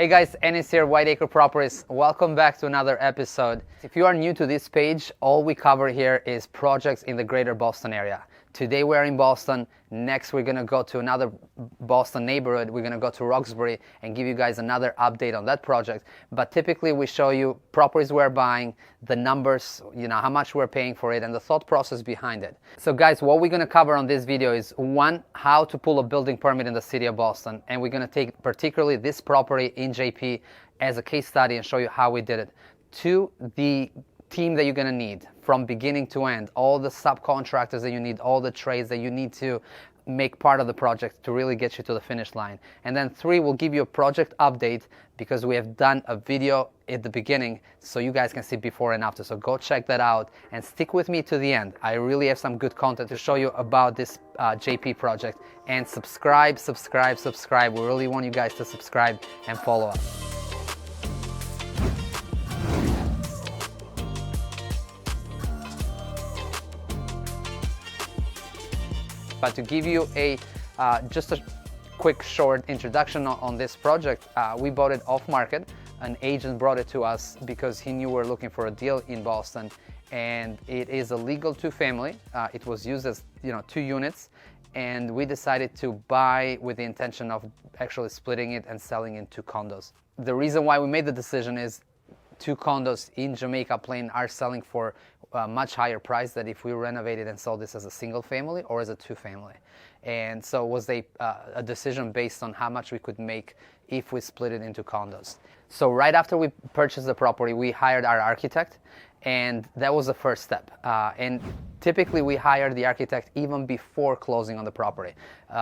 Hey guys, Ennis here, Whiteacre Properties. Welcome back to another episode. If you are new to this page, all we cover here is projects in the greater Boston area. Today we're in Boston. Next we're gonna go to another Boston neighborhood. We're gonna go to Roxbury and give you guys another update on that project. But typically we show you properties we're buying, the numbers, how much we're paying for it, and the thought process behind it. So guys, what we're gonna cover on this video is one, how to pull a building permit in the city of Boston. And we're gonna take particularly this property in JP as a case study and show you how we did it. Two, the team that you're going to need from beginning to end, all the subcontractors that you need, all the trades that you need to make part of the project to really get you to the finish line. And then three, we'll give you a project update because we have done a video at the beginning so you guys can see before and after. So go check that out and stick with me to the end. I really have some good content to show you about this JP project. And subscribe. We really want you guys to subscribe and follow us. But to give you just a quick short introduction on this project, we bought it off market. An agent brought it to us because he knew we were looking for a deal in Boston, and it is a legal two-family. It was used as 2 units, and we decided to buy with the intention of actually splitting it and selling in 2 condos. The reason why we made the decision is 2 condos in Jamaica Plain are selling for a much higher price than if we renovated and sold this as a single family or as a 2-family. And so it was a decision based on how much we could make if we split it into condos. So right after we purchased the property, we hired our architect, and that was the first step. And typically we hire the architect even before closing on the property.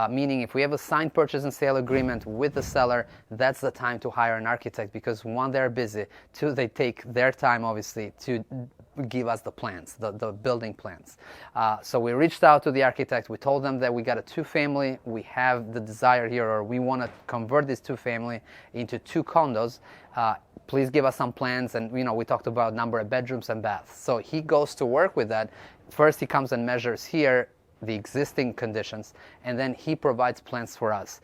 Meaning if we have a signed purchase and sale agreement with the seller, that's the time to hire an architect, because one, they're busy, two, they take their time obviously to give us the plans, the building plans. So we reached out to the architect. We told them that we got a 2-family. We have the desire here, or we want to convert this 2-family into 2 condos. Please give us some plans. And we talked about number of bedrooms and baths. So he goes to work with that. First he comes and measures here the existing conditions, and then he provides plans for us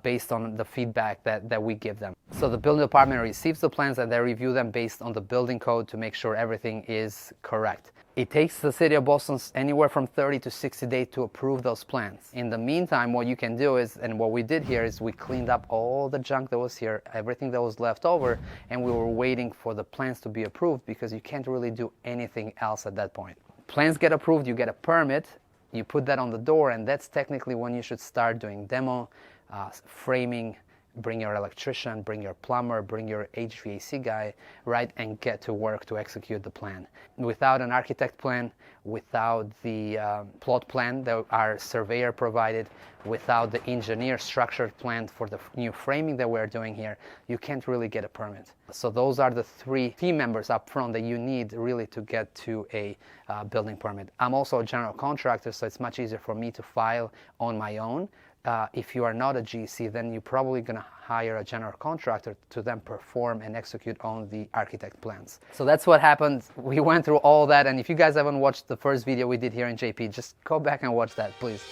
based on the feedback that we give them. So the building department receives the plans and they review them based on the building code to make sure everything is correct. It takes the city of Boston anywhere from 30 to 60 days to approve those plans. In the meantime, what you can do is, and what we did here is we cleaned up all the junk that was here, everything that was left over, and we were waiting for the plans to be approved because you can't really do anything else at that point. Plans get approved, you get a permit, you put that on the door, and that's technically when you should start doing demo, framing, bring your electrician, bring your plumber, bring your HVAC guy, right, and get to work to execute the plan. Without an architect plan, without the plot plan that our surveyor provided, without the engineer structured plan for the new framing that we're doing here, you can't really get a permit. So those are the 3 team members up front that you need really to get to a building permit. I'm also a general contractor, so it's much easier for me to file on my own. If you are not a GC, then you're probably going to hire a general contractor to then perform and execute on the architect plans. So that's what happened. We went through all that, and if you guys haven't watched the first video we did here in JP, just go back and watch that, please.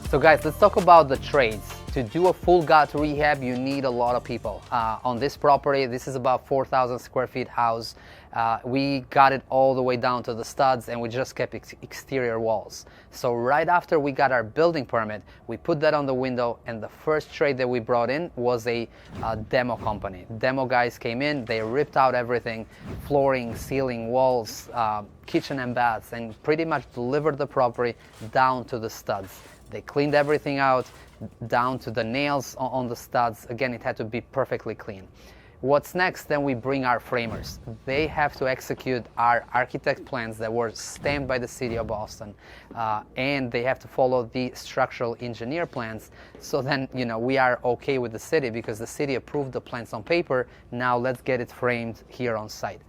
So guys, let's talk about the trades. To do a full gut rehab, you need a lot of people. On this property, this is about 4,000 square feet house. We got it all the way down to the studs, and we just kept exterior walls. So right after we got our building permit, we put that on the window, and the first trade that we brought in was a demo company. Demo guys came in, they ripped out everything, flooring, ceiling, walls, kitchen and baths, and pretty much delivered the property down to the studs. They cleaned everything out down to the nails on the studs. Again, it had to be perfectly clean. What's next? Then we bring our framers. They have to execute our architect plans that were stamped by the city of Boston, and they have to follow the structural engineer plans. So then, we are okay with the city because the city approved the plans on paper. Now let's get it framed here on site.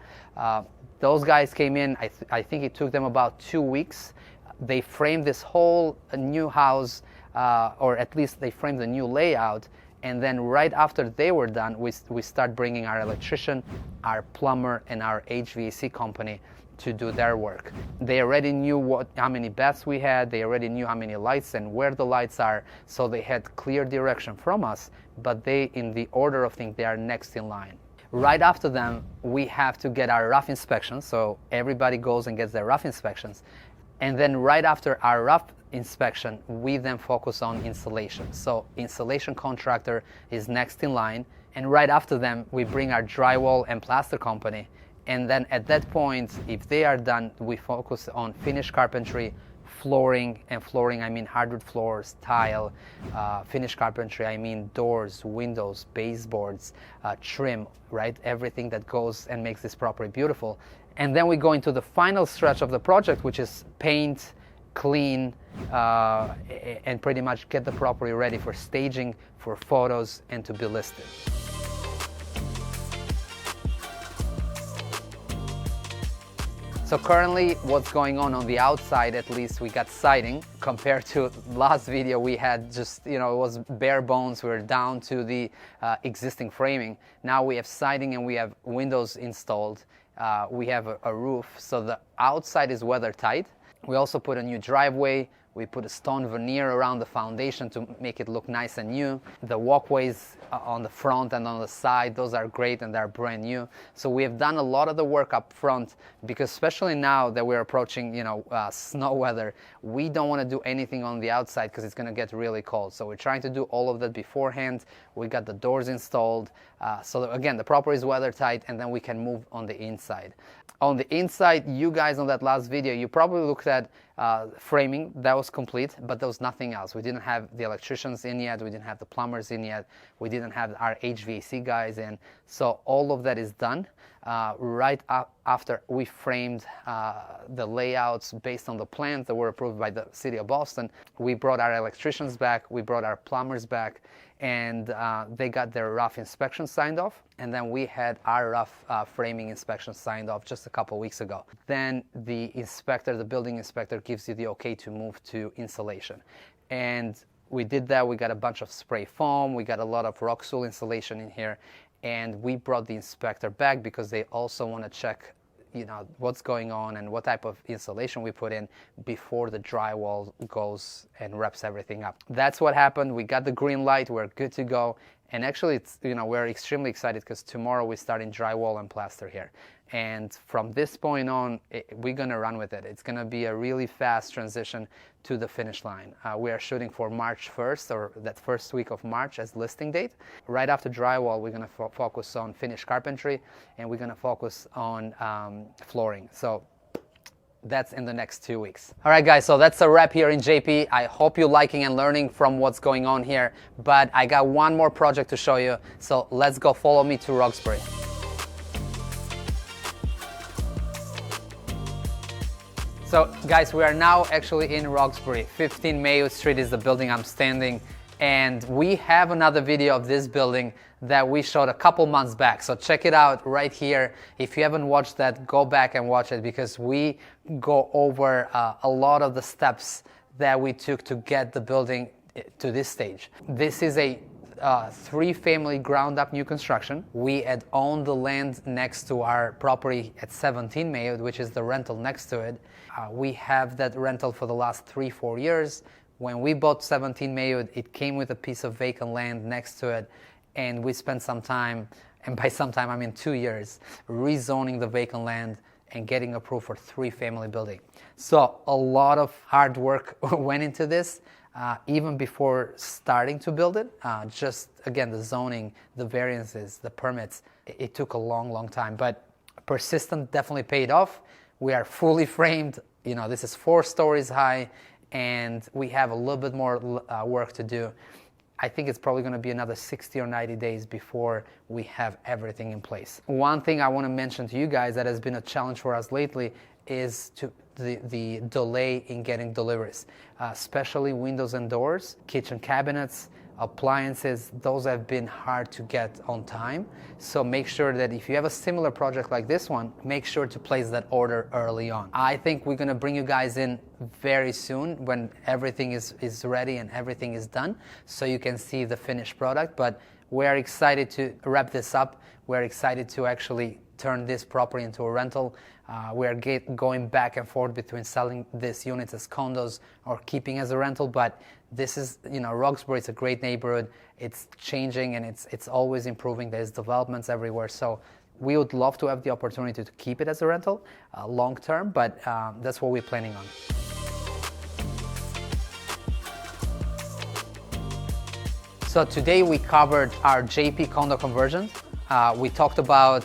Those guys came in, I think it took them about 2 weeks. They framed this whole new house, or at least they framed the new layout, and then right after they were done, we start bringing our electrician, our plumber, and our HVAC company to do their work. They already knew how many baths we had, they already knew how many lights and where the lights are, so they had clear direction from us, but they, in the order of things, they are next in line. Right after them, we have to get our rough inspections, so everybody goes and gets their rough inspections. And then right after our rough inspection, we then focus on installation. So installation contractor is next in line, and right after them, we bring our drywall and plaster company. And then at that point, if they are done, we focus on finished carpentry, flooring, and flooring I mean hardwood floors, tile, finished carpentry I mean doors, windows, baseboards, trim, right? Everything that goes and makes this property beautiful. And then we go into the final stretch of the project, which is paint, clean, and pretty much get the property ready for staging, for photos, and to be listed. So currently what's going on the outside, at least we got siding. Compared to last video, we had just, it was bare bones. We were down to the existing framing. Now we have siding and we have windows installed. We have a roof, so the outside is weather tight. We also put a new driveway. We put a stone veneer around the foundation to make it look nice and new. The walkways on the front and on the side, those are great and they're brand new. So we have done a lot of the work up front, because especially now that we're approaching, snow weather, we don't want to do anything on the outside because it's going to get really cold. So we're trying to do all of that beforehand. We got the doors installed. So again, the property is weather tight, and then we can move on the inside. On the inside, you guys on that last video, you probably looked at framing. That was complete, but there was nothing else. We didn't have the electricians in yet. We didn't have the plumbers in yet. We didn't have our HVAC guys in. So all of that is done. Right after we framed the layouts based on the plans that were approved by the city of Boston, we brought our electricians back, we brought our plumbers back, and they got their rough inspection signed off. And then we had our rough framing inspection signed off just a couple weeks ago. Then the inspector, the building inspector, gives you the okay to move to insulation. And we did that. We got a bunch of spray foam. We got a lot of Roxbury insulation in here. And we brought the inspector back because they also want to check, what's going on and what type of insulation we put in before the drywall goes and wraps everything up. That's what happened. We got the green light. We're good to go. And actually, it's, we're extremely excited because tomorrow we start in drywall and plaster here. And from this point on, we're going to run with it. It's going to be a really fast transition to the finish line. We are shooting for March 1st, or that first week of March as listing date. Right after drywall, we're going to focus on finished carpentry, and we're going to focus on flooring. So that's in the next 2 weeks. All right, guys, so that's a wrap here in JP. I hope you're liking and learning from what's going on here, but I got one more project to show you. So let's go, follow me to Roxbury. So guys, we are now actually in Roxbury. 15 Mayo Street is the building I'm standing, and we have another video of this building that we showed a couple months back. So check it out right here. If you haven't watched that, go back and watch it, because we go over a lot of the steps that we took to get the building to this stage. This is a 3-family ground-up new construction. We had owned the land next to our property at 17 Mayo, which is the rental next to it. We have that rental for the last 3-4 years. When we bought 17 Mayo, it came with a piece of vacant land next to it, and we spent some time, and by some time I mean 2 years, rezoning the vacant land and getting approved for 3-family building. So a lot of hard work went into this. Even before starting to build it, just again, the zoning, the variances, the permits, it took a long time, but persistence definitely paid off. We are fully framed. This is 4 stories high, and we have a little bit more work to do. I think it's probably going to be another 60 or 90 days before we have everything in place. One thing I want to mention to you guys that has been a challenge for us lately is the delay in getting deliveries, especially windows and doors, kitchen cabinets, appliances. Those have been hard to get on time. So make sure that if you have a similar project like this one, make sure to place that order early on. I think we're going to bring you guys in very soon when everything is ready and everything is done, so you can see the finished product. But we're excited to wrap this up. We're excited to actually turn this property into a rental. We are going back and forth between selling these units as condos or keeping as a rental, but this is, Roxbury is a great neighborhood. It's changing and it's always improving. There's developments everywhere. So we would love to have the opportunity to keep it as a rental long term, but that's what we're planning on. So today we covered our JP condo conversion. We talked about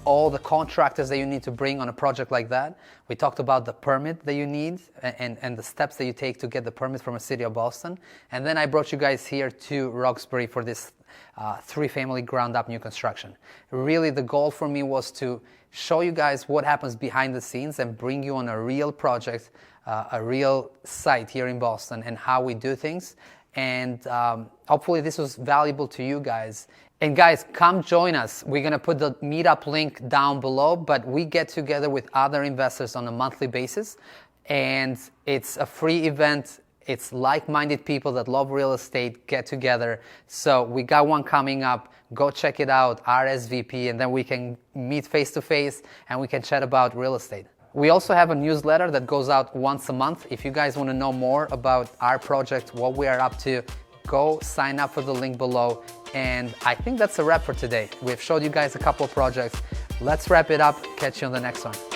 all the contractors that you need to bring on a project like that. We talked about the permit that you need and the steps that you take to get the permit from the city of Boston. And then I brought you guys here to Roxbury for this 3-family ground up new construction. Really the goal for me was to show you guys what happens behind the scenes and bring you on a real project, a real site here in Boston and how we do things. And hopefully this was valuable to you guys. And guys, come join us. We're gonna put the meetup link down below, but we get together with other investors on a monthly basis. And it's a free event. It's like-minded people that love real estate get together. So we got one coming up. Go check it out, RSVP, and then we can meet face-to-face and we can chat about real estate. We also have a newsletter that goes out once a month. If you guys want to know more about our project, what we are up to, go sign up for the link below. And I think that's a wrap for today. We've showed you guys a couple of projects. Let's wrap it up. Catch you on the next one.